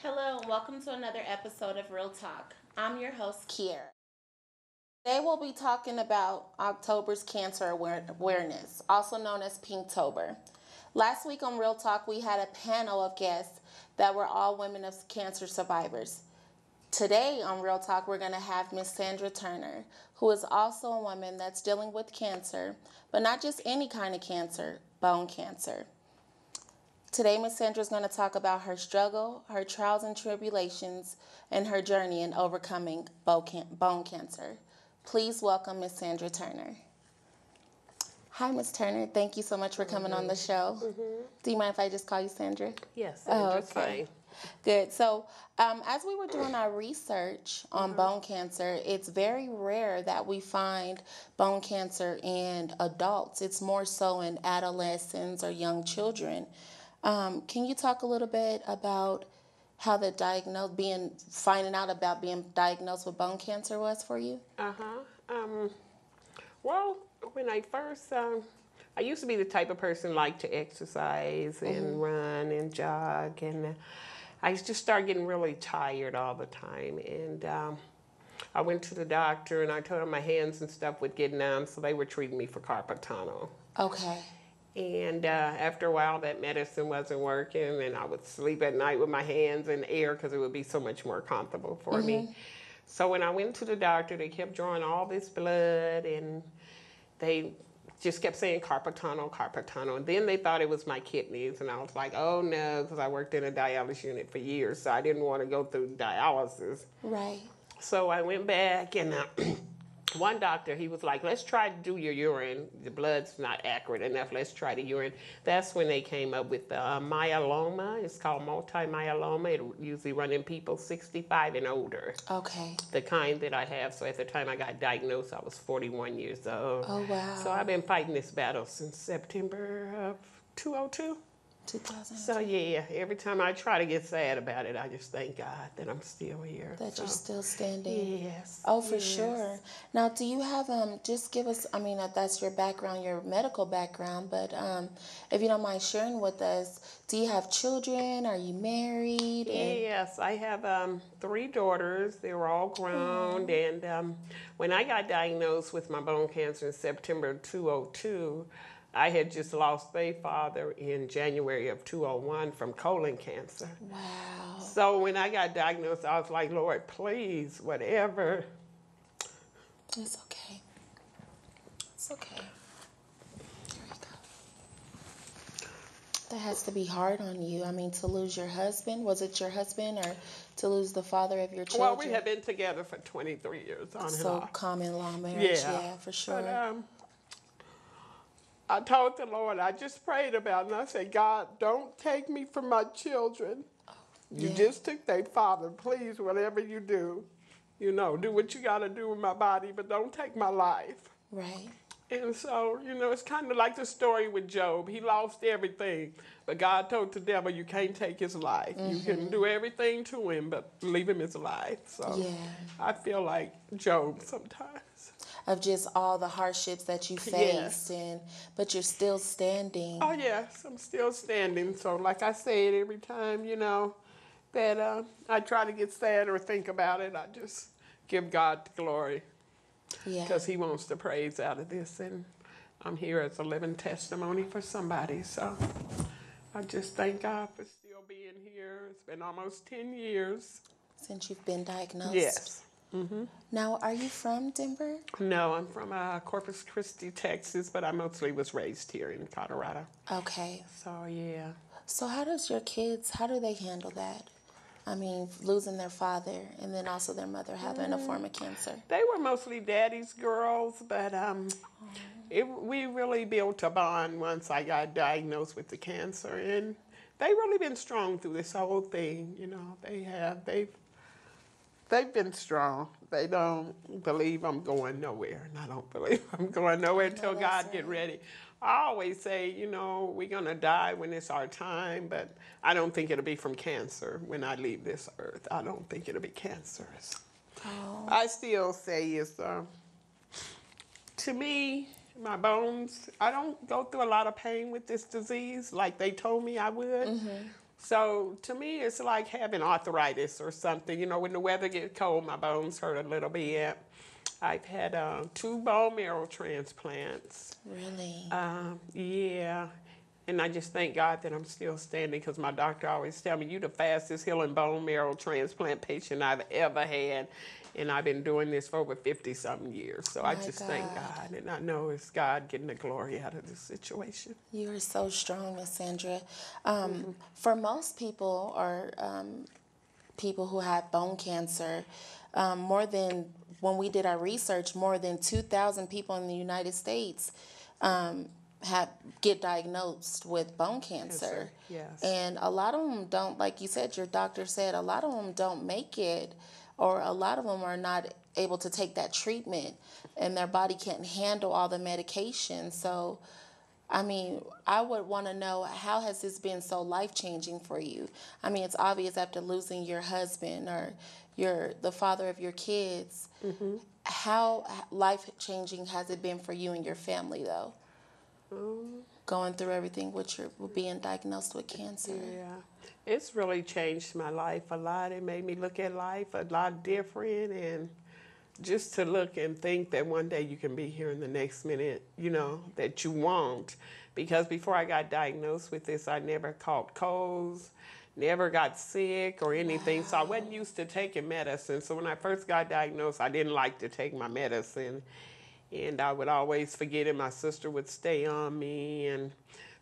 Hello, and welcome to another episode of Real Talk. I'm your host, Kiera. Today we'll be talking about October's cancer awareness, also known as Pinktober. Last week on Real Talk, we had a panel of guests that were all women of cancer survivors. Today on Real Talk, we're going to have Miss Sandra Turner, who is also a woman that's dealing with cancer, but not just any kind of cancer, bone cancer. Today, Miss Sandra is going to talk about her struggle, her trials and tribulations, and her journey in overcoming bone cancer. Please welcome Miss Sandra Turner. Hi, Miss Turner. Thank you so much for coming on the show. Do you mind if I just call you Sandra? Yes, Sandra's fine. Good. So, as we were doing our research on bone cancer, it's very rare that we find bone cancer in adults. It's more so in adolescents or young children. Can you talk a little bit about how finding out about being diagnosed with bone cancer was for you? Well, when I first, I used to be the type of person like to exercise and run and jog, and I just started getting really tired all the time. And I went to the doctor, and I told them my hands and stuff would get numb, so they were treating me for carpal tunnel. Okay. And after a while, that medicine wasn't working, and I would sleep at night with my hands in the air because it would be so much more comfortable for me. So when I went to the doctor, they kept drawing all this blood, and they just kept saying carpal tunnel, carpal tunnel. And then they thought it was my kidneys, and I was like, oh no, because I worked in a dialysis unit for years, so I didn't want to go through dialysis. Right. So I went back, and one doctor, he was like, let's try to do your urine. The blood's not accurate enough. Let's try the urine. That's when they came up with the myeloma. It's called multi-myeloma. It usually runs in people 65 and older. Okay. The kind that I have. So at the time I got diagnosed, I was 41 years old. Oh, wow. So I've been fighting this battle since September of 2002. 2000. So yeah, every time I try to get sad about it, I just thank God that I'm still here. That you're still standing. Yes. Oh, for sure. Now, do you have, just give us, that's your background, your medical background, but if you don't mind sharing with us, do you have children? Are you married? Yes, I have 3 daughters. They were all grown. And when I got diagnosed with my bone cancer in September 2002, I had just lost their father in January of 2001 from colon cancer. Wow. So when I got diagnosed, I was like, Lord, please, whatever. It's okay. It's okay. Here we go. That has to be hard on you. To lose your husband. Was it your husband or to lose the father of your children? Well, we have been together for 23 years on and off. So common law marriage, yeah, for sure. But, I told the Lord, I just prayed about it, and I said, God, don't take me from my children. You just took their father. Please, whatever you do, do what you got to do with my body, but don't take my life. Right. And so, it's kind of like the story with Job. He lost everything, but God told the devil, you can't take his life. You can do everything to him, but leave him his life. So I feel like Job sometimes. Of just all the hardships that you faced, but you're still standing. Oh, yes, I'm still standing. So like I said, every time, that I try to get sad or think about it, I just give God the glory. Yeah. Because he wants the praise out of this, and I'm here as a living testimony for somebody. So I just thank God for still being here. It's been almost 10 years. Since you've been diagnosed? Yes. Now, are you from Denver? No, I'm from Corpus Christi, Texas, but I mostly was raised here in Colorado. Okay. So, yeah. So how do they handle that? Losing their father and then also their mother having a form of cancer. They were mostly daddy's girls, but we really built a bond once I got diagnosed with the cancer. And they've really been strong through this whole thing. They've been strong. They don't believe I'm going nowhere, and I don't believe I'm going nowhere until God get ready. I always say, we're going to die when it's our time, but I don't think it'll be from cancer when I leave this earth. I don't think it'll be cancerous. Oh. I still say it's, to me, my bones, I don't go through a lot of pain with this disease like they told me I would. So to me, it's like having arthritis or something. You know, when the weather gets cold, my bones hurt a little bit. I've had 2 bone marrow transplants. Really? Yeah. And I just thank God that I'm still standing because my doctor always tell me, you the fastest healing bone marrow transplant patient I've ever had. And I've been doing this for over 50-something years. So I My just God. thank God. And I know it's God getting the glory out of this situation. You are so strong, Miss Sandra. For most people, or people who have bone cancer, more than, when we did our research, more than 2,000 people in the United States have get diagnosed with bone cancer. Yes. And a lot of them don't, like you said, your doctor said, a lot of them don't make it, or a lot of them are not able to take that treatment, and their body can't handle all the medication. So I mean, I would want to know, how has this been so life-changing for you? I mean, it's obvious after losing your husband or the father of your kids. How life-changing has it been for you and your family, though? Going through everything with being diagnosed with cancer. Yeah, it's really changed my life a lot. It made me look at life a lot different, and just to look and think that one day you can be here in the next minute, you know, that you won't. Because before I got diagnosed with this, I never caught colds, never got sick or anything. Wow. So I wasn't used to taking medicine. So when I first got diagnosed, I didn't like to take my medicine. And I would always forget it. My sister would stay on me. And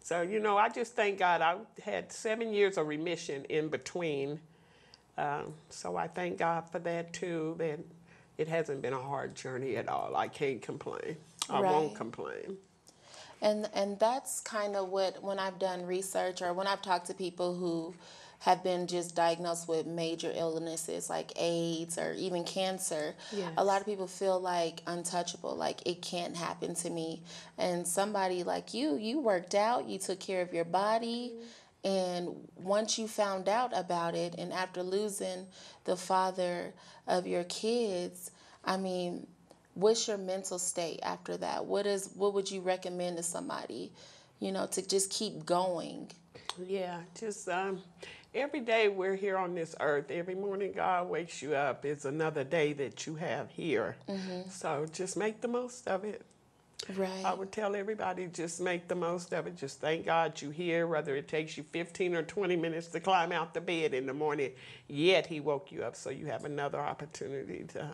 so, you know, I just thank God I had 7 years of remission in between. So I thank God for that too, that it hasn't been a hard journey at all. I can't complain. I won't complain. And that's kind of what, when I've done research or when I've talked to people who have been just diagnosed with major illnesses like AIDS or even cancer, Yes. A lot of people feel like untouchable, like it can't happen to me. And somebody like you worked out, you took care of your body, and once you found out about it, and after losing the father of your kids, I mean, what's your mental state after that? What would you recommend to somebody, you know, to just keep going? Yeah, just every day we're here on this earth. Every morning God wakes you up. It's another day that you have here. So just make the most of it. Right. I would tell everybody, just make the most of it. Just thank God you're here, whether it takes you 15 or 20 minutes to climb out the bed in the morning, yet he woke you up so you have another opportunity to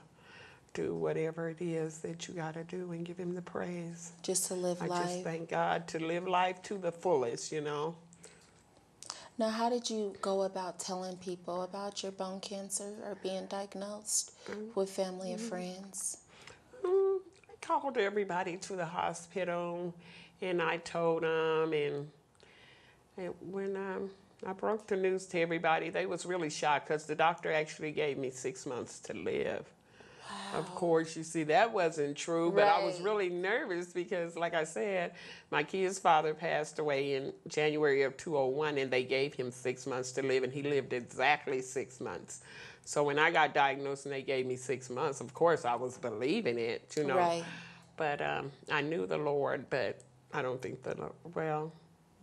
do whatever it is that you got to do and give him the praise. Just to live life. I just thank God to live life to the fullest, you know. Now, how did you go about telling people about your bone cancer or being diagnosed with family and friends? I called everybody to the hospital, and I told them, and when I broke the news to everybody, they was really shocked because the doctor actually gave me 6 months to live. Wow. Of course, you see, that wasn't true, but I was really nervous because, like I said, my kid's father passed away in January of 2001, and they gave him 6 months to live, and he lived exactly 6 months. So when I got diagnosed and they gave me 6 months, of course, I was believing it, you know. Right. But I knew the Lord, but I don't think well,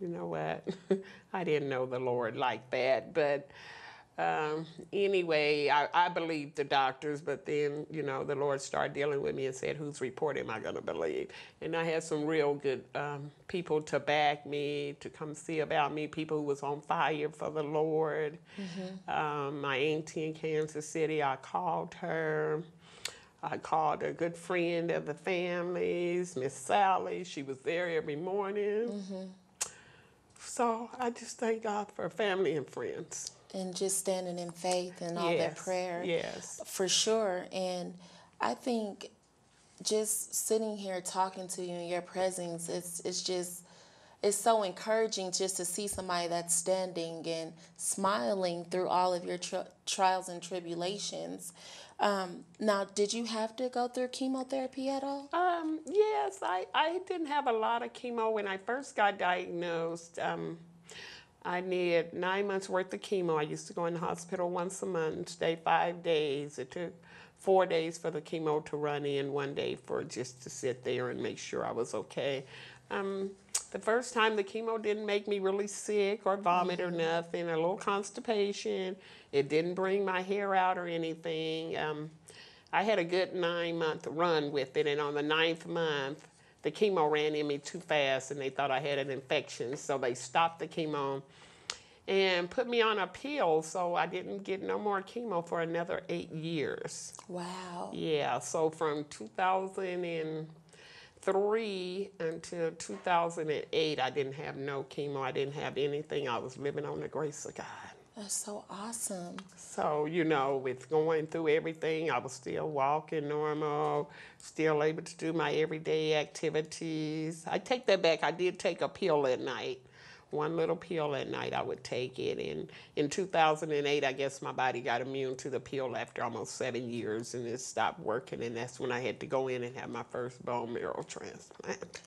you know what? I didn't know the Lord like that, but anyway, I believed the doctors, but then, you know, the Lord started dealing with me and said, whose report am I going to believe? And I had some real good people to back me, to come see about me, people who was on fire for the Lord. My auntie in Kansas City, I called her. I called a good friend of the family's, Miss Sally. She was there every morning. So I just thank God for family and friends. And just standing in faith and all that prayer. Yes. For sure. And I think just sitting here talking to you in your presence, it's so encouraging just to see somebody that's standing and smiling through all of your trials and tribulations. Now, did you have to go through chemotherapy at all? Yes, I didn't have a lot of chemo when I first got diagnosed. I needed 9 months worth of chemo. I used to go in the hospital once a month, stay 5 days. It took 4 days for the chemo to run in, 1 day for just to sit there and make sure I was okay. The first time the chemo didn't make me really sick or vomit or nothing, a little constipation. It didn't bring my hair out or anything. I had a good 9-month run with it, and on the 9th month, the chemo ran in me too fast and they thought I had an infection, so they stopped the chemo and put me on a pill, so I didn't get no more chemo for another 8 years. Wow. Yeah, so from 2003 until 2008, I didn't have no chemo. I didn't have anything. I was living on the grace of God. That's so awesome. So, you know, with going through everything, I was still walking normal, still able to do my everyday activities. I take that back. I did take a pill at night. One little pill at night, I would take it. And in 2008, I guess my body got immune to the pill after almost 7 years, and it stopped working. And that's when I had to go in and have my first bone marrow transplant.